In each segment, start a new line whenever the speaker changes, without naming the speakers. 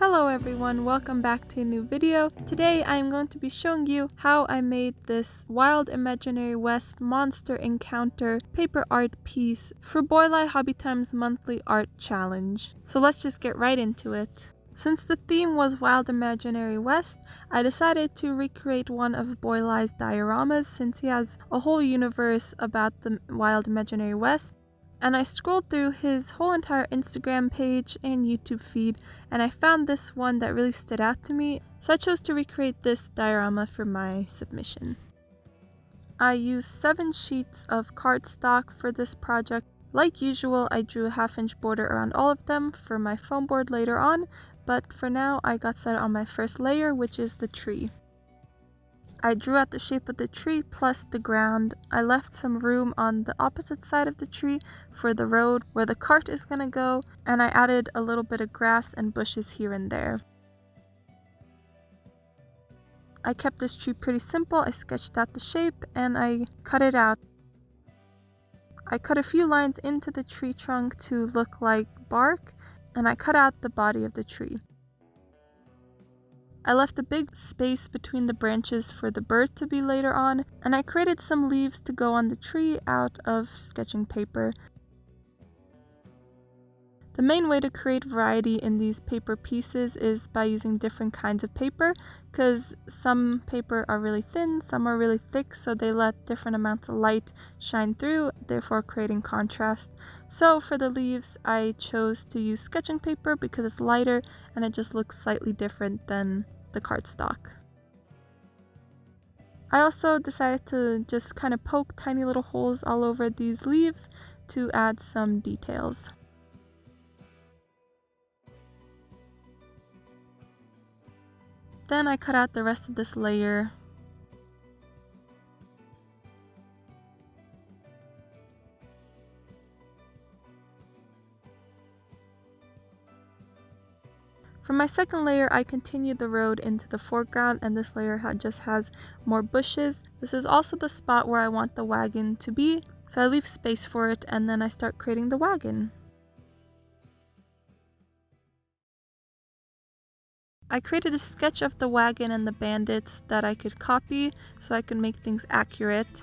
Hello everyone, welcome back to a new video. Today I am going to be showing you how I made this Wild Imaginary West Monster Encounter paper art piece for Boylei Hobbytime's monthly art challenge. So let's just get right into it. Since the theme was Wild Imaginary West, I decided to recreate one of Boylei's dioramas since he has a whole universe about the Wild Imaginary West. And I scrolled through his whole entire Instagram page and YouTube feed, and I found this one that really stood out to me, so I chose to recreate this diorama for my submission. I used 7 sheets of cardstock for this project. Like usual, I drew a 1/2-inch border around all of them for my foam board later on, but for now I got started on my first layer, which is the tree. I drew out the shape of the tree plus the ground. I left some room on the opposite side of the tree for the road where the cart is going to go, and I added a little bit of grass and bushes here and there. I kept this tree pretty simple. I sketched out the shape and I cut it out. I cut a few lines into the tree trunk to look like bark, and I cut out the body of the tree. I left a big space between the branches for the bird to be later on, and I created some leaves to go on the tree out of sketching paper. The main way to create variety in these paper pieces is by using different kinds of paper, because some paper are really thin, some are really thick, so they let different amounts of light shine through, therefore creating contrast. So for the leaves, I chose to use sketching paper because it's lighter and it just looks slightly different than the cardstock. I also decided to just kind of poke tiny little holes all over these leaves to add some details. Then I cut out the rest of this layer. For my second layer, I continued the road into the foreground, and this layer just has more bushes. This is also the spot where I want the wagon to be, so I leave space for it, and then I start creating the wagon. I created a sketch of the wagon and the bandits that I could copy so I could make things accurate.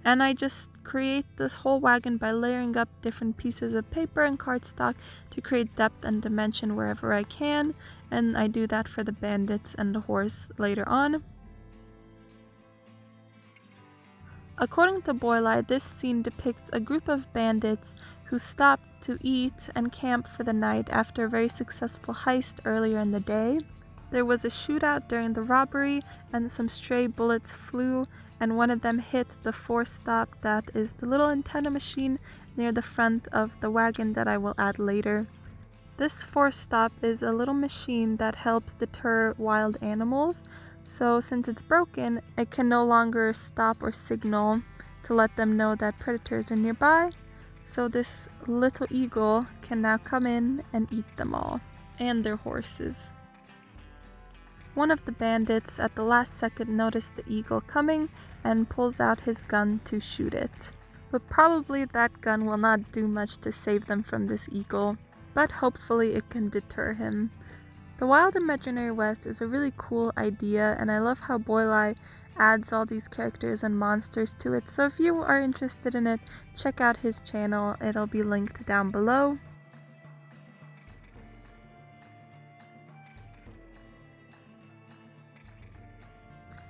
And I just create this whole wagon by layering up different pieces of paper and cardstock to create depth and dimension wherever I can, and I do that for the bandits and the horse later on. According to Boylei, this scene depicts a group of bandits who stopped to eat and camp for the night after a very successful heist earlier in the day. There was a shootout during the robbery, and some stray bullets flew, and one of them hit the force stop, that is the little antenna machine near the front of the wagon that I will add later. This force stop is a little machine that helps deter wild animals, so since it's broken, it can no longer stop or signal to let them know that predators are nearby, so this little eagle can now come in and eat them all, and their horses. One of the bandits at the last second noticed the eagle coming and pulls out his gun to shoot it. But probably that gun will not do much to save them from this eagle, but hopefully it can deter him. The Wild Imaginary West is a really cool idea, and I love how Boylei adds all these characters and monsters to it, so if you are interested in it, check out his channel, it'll be linked down below.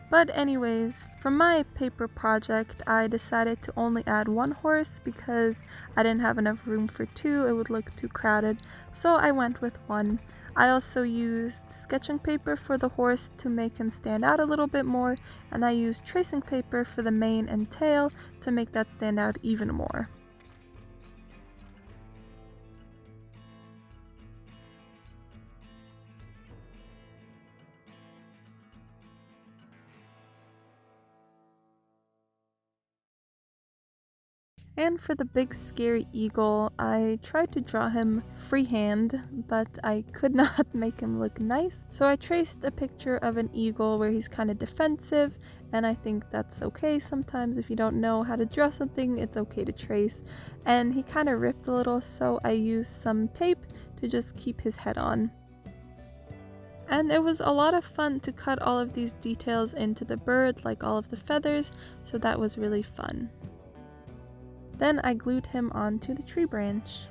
But anyways, for my paper project, I decided to only add 1 horse because I didn't have enough room for 2, it would look too crowded, so I went with 1. I also used sketching paper for the horse to make him stand out a little bit more, and I used tracing paper for the mane and tail to make that stand out even more. And for the big scary eagle, I tried to draw him freehand, but I could not make him look nice. So I traced a picture of an eagle where he's kind of defensive, and I think that's okay sometimes. If you don't know how to draw something, it's okay to trace. And he kind of ripped a little, so I used some tape to just keep his head on. And it was a lot of fun to cut all of these details into the bird, like all of the feathers, so that was really fun. Then I glued him onto the tree branch.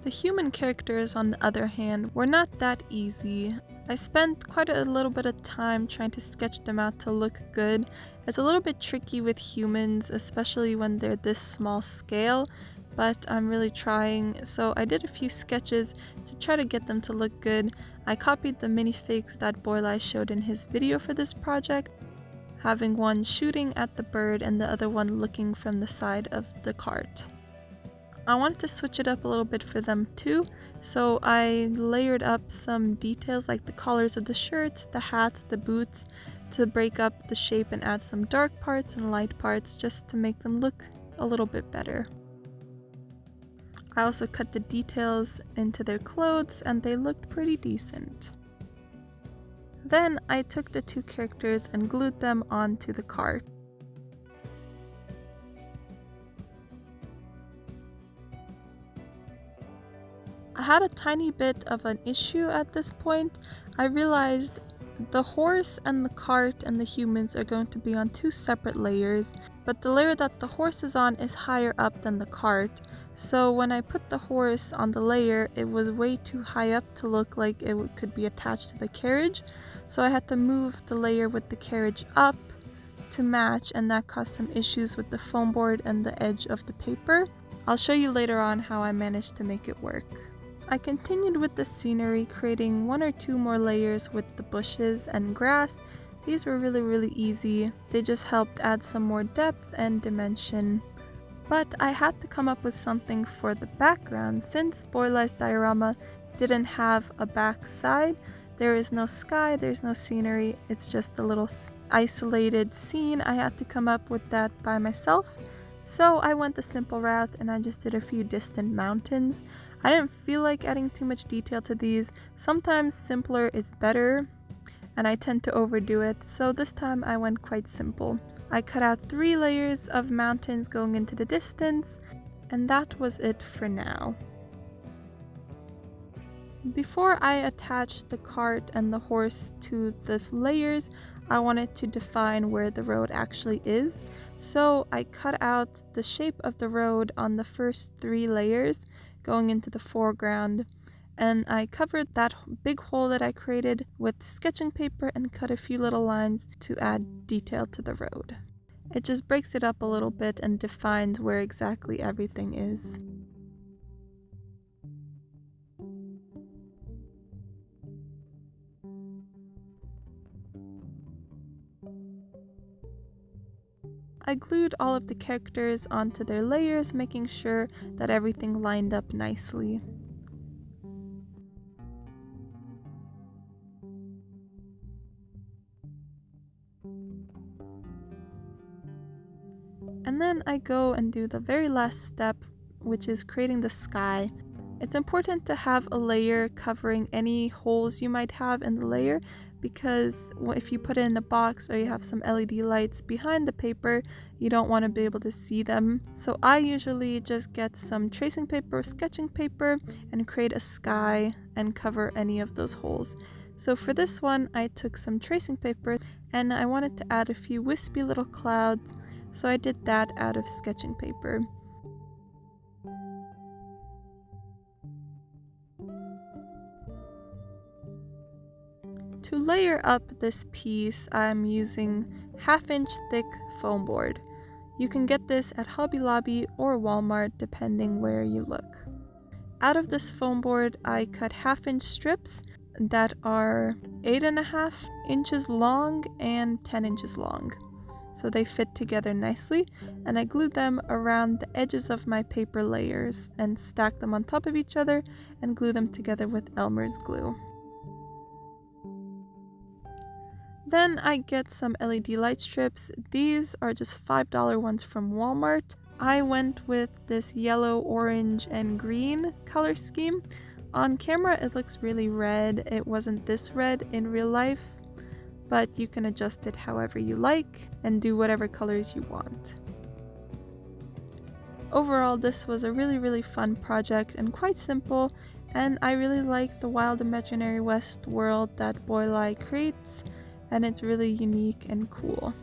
The human characters, on the other hand, were not that easy. I spent quite a little bit of time trying to sketch them out to look good. It's a little bit tricky with humans, especially when they're this small scale, but I'm really trying. So I did a few sketches to try to get them to look good. I copied the minifigs that Boylei showed in his video for this project, having one shooting at the bird and the other one looking from the side of the cart. I wanted to switch it up a little bit for them too, so I layered up some details like the collars of the shirts, the hats, the boots, to break up the shape and add some dark parts and light parts just to make them look a little bit better. I also cut the details into their clothes and they looked pretty decent. Then I took the two characters and glued them onto the cart. I had a tiny bit of an issue at this point. I realized the horse and the cart and the humans are going to be on two separate layers, but the layer that the horse is on is higher up than the cart. So when I put the horse on the layer, it was way too high up to look like it could be attached to the carriage. So I had to move the layer with the carriage up to match, and that caused some issues with the foam board and the edge of the paper. I'll show you later on how I managed to make it work. I continued with the scenery, creating one or two more layers with the bushes and grass. These were really easy. They just helped add some more depth and dimension. But I had to come up with something for the background. Since Boylei's diorama didn't have a back side, there is no sky, there's no scenery, it's just a little isolated scene. I had to come up with that by myself. So I went the simple route and I just did a few distant mountains. I didn't feel like adding too much detail to these. Sometimes simpler is better, and I tend to overdo it, so this time I went quite simple. I cut out 3 layers of mountains going into the distance, and that was it for now. Before I attached the cart and the horse to the layers, I wanted to define where the road actually is. So I cut out the shape of the road on the first 3 layers going into the foreground, and I covered that big hole that I created with sketching paper and cut a few little lines to add detail to the road. It just breaks it up a little bit and defines where exactly everything is. I glued all of the characters onto their layers, making sure that everything lined up nicely. And then I go and do the very last step, which is creating the sky. It's important to have a layer covering any holes you might have in the layer, because if you put it in a box or you have some LED lights behind the paper, you don't want to be able to see them. So I usually just get some tracing paper or sketching paper and create a sky and cover any of those holes. So for this one, I took some tracing paper and I wanted to add a few wispy little clouds, so I did that out of sketching paper. To layer up this piece, I'm using 1/2 inch thick foam board. You can get this at Hobby Lobby or Walmart depending where you look. Out of this foam board, I cut 1/2 inch strips that are 8.5 inches long and 10 inches long. So they fit together nicely, and I glued them around the edges of my paper layers and stacked them on top of each other and glue them together with Elmer's glue. Then I get some LED light strips. These are just $5 ones from Walmart. I went with this yellow, orange, and green color scheme. On camera it looks really red. It wasn't this red in real life, but you can adjust it however you like and do whatever colors you want. Overall, this was a really fun project and quite simple, and I really like the wild imaginary west world that Boylei creates, and it's really unique and cool.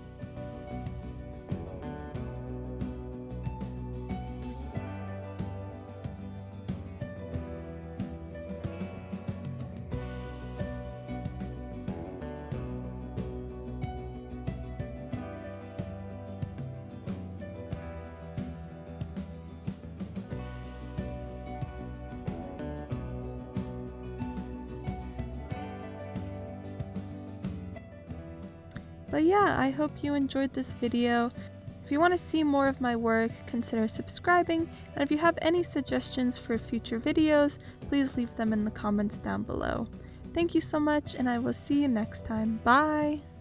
But yeah, I hope you enjoyed this video. If you want to see more of my work, consider subscribing, and if you have any suggestions for future videos, please leave them in the comments down below. Thank you so much, and I will see you next time. Bye!